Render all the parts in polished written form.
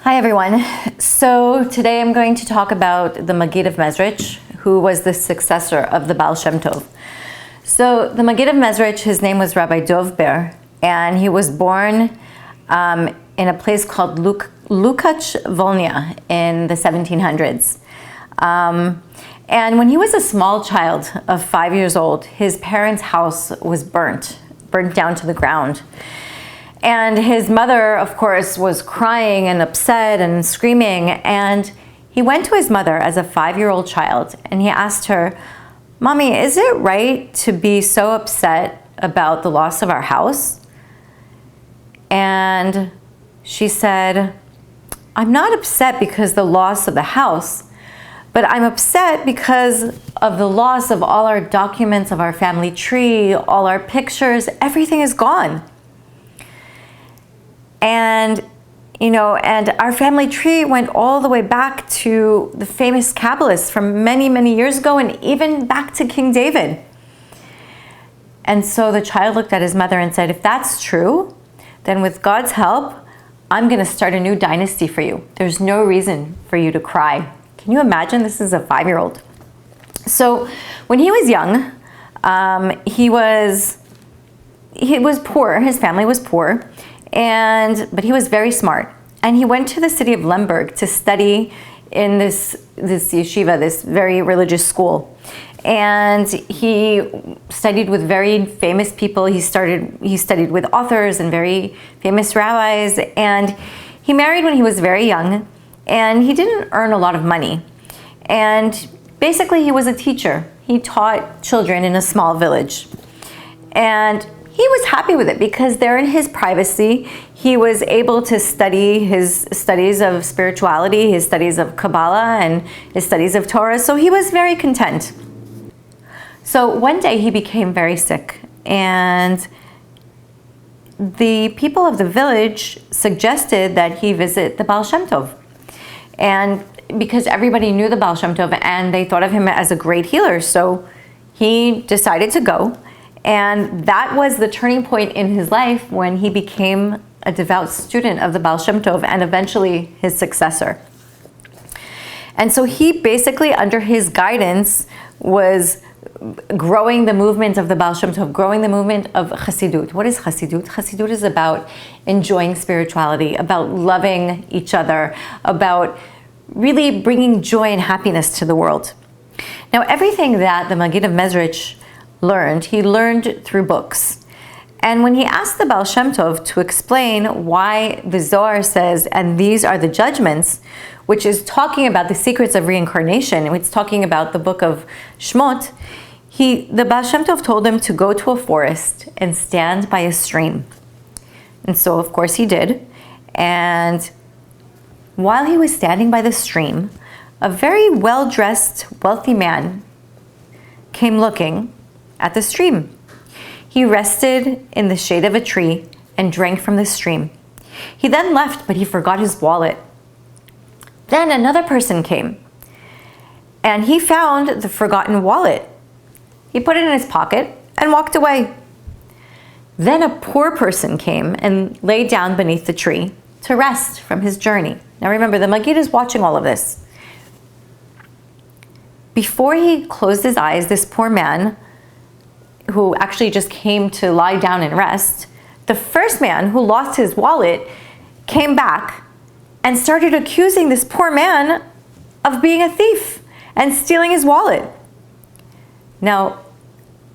Hi everyone. So today I'm going to talk about the Maggid of Mezritch, who was the successor of the Baal Shem Tov. So the Maggid of Mezritch, his name was Rabbi Dov Ber, and he was born in a place called Lukach, Volnia in the 1700s. And when he was a small child of 5 years old, his parents' house was burnt down to the ground. And his mother, of course, was crying and upset and screaming. And he went to his mother as a 5-year-old child and he asked her, "Mommy, is it right to be so upset about the loss of our house?" And she said, "I'm not upset because of the loss of the house, but I'm upset because of the loss of all our documents, of our family tree, all our pictures, everything is gone. And, and our family tree went all the way back to the famous Kabbalists from many, many years ago, and even back to King David." And so the child looked at his mother and said, "If that's true, then with God's help, I'm going to start a new dynasty for you. There's no reason for you to cry." Can you imagine? This is a 5-year-old. So when he was young, he was poor. His family was poor. But he was very smart, and he went to the city of Lemberg to study in this yeshiva, this very religious school. And he studied with very famous people. He studied with authors and very famous rabbis, and he married when he was very young, and he didn't earn a lot of money. And basically he was a teacher. He taught children in a small village. And he was happy with it because there in his privacy, he was able to study his studies of spirituality, his studies of Kabbalah, and his studies of Torah. So he was very content. So one day he became very sick, and the people of the village suggested that he visit the Baal Shem Tov. And because everybody knew the Baal Shem Tov and they thought of him as a great healer, so he decided to go. And that was the turning point in his life when he became a devout student of the Baal Shem Tov and eventually his successor. And so he basically, under his guidance, was growing the movement of the Baal Shem Tov, growing the movement of Chassidut. What is Chassidut? Chassidut is about enjoying spirituality, about loving each other, about really bringing joy and happiness to the world. Now, everything that the Maggid of Mezritch he learned through books. And when he asked the Baal Shem Tov to explain why the Zohar says, "and these are the judgments," which is talking about the secrets of reincarnation, and it's talking about the book of Shmot, the Baal Shem Tov told him to go to a forest and stand by a stream. And so, of course, he did. And while he was standing by the stream, a very well-dressed, wealthy man came looking at the stream. He rested in the shade of a tree and drank from the stream. He then left, but he forgot his wallet. Then another person came, and he found the forgotten wallet. He put it in his pocket and walked away. Then a poor person came and lay down beneath the tree to rest from his journey. Now remember, the Maggid is watching all of this. Before he closed his eyes, this poor man, who actually just came to lie down and rest, the first man who lost his wallet came back and started accusing this poor man of being a thief and stealing his wallet. Now,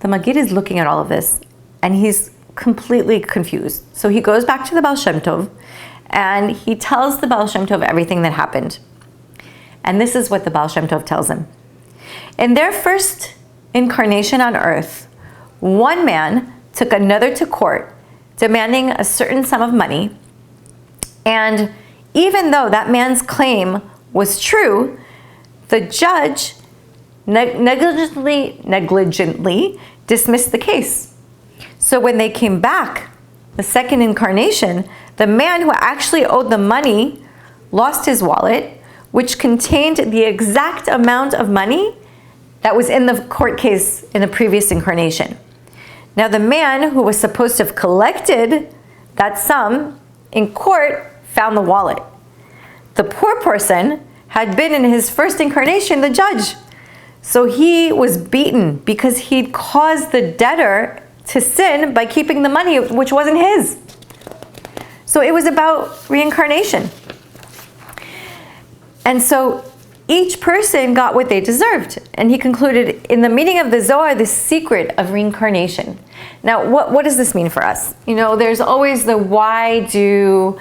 the Maggid is looking at all of this and he's completely confused. So he goes back to the Baal Shem Tov and he tells the Baal Shem Tov everything that happened. And this is what the Baal Shem Tov tells him. In their first incarnation on earth, one man took another to court, demanding a certain sum of money. And even though that man's claim was true, the judge negligently dismissed the case. So when they came back, the second incarnation, the man who actually owed the money lost his wallet, which contained the exact amount of money that was in the court case in the previous incarnation. Now the man who was supposed to have collected that sum in court found the wallet. The poor person had been in his first incarnation the judge. So he was beaten because he'd caused the debtor to sin by keeping the money which wasn't his. So it was about reincarnation. And so each person got what they deserved. And he concluded, in the meaning of the Zohar, the secret of reincarnation. Now, what does this mean for us? You know, there's always the why do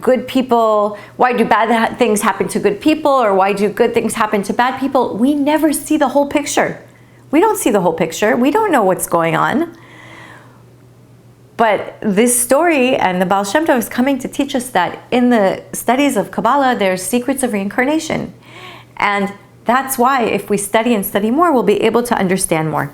good people, why do bad things happen to good people, or why do good things happen to bad people? We never see the whole picture. We don't see the whole picture. We don't know what's going on. But this story and the Baal Shem Tov is coming to teach us that in the studies of Kabbalah, there's secrets of reincarnation. And that's why if we study and study more, we'll be able to understand more.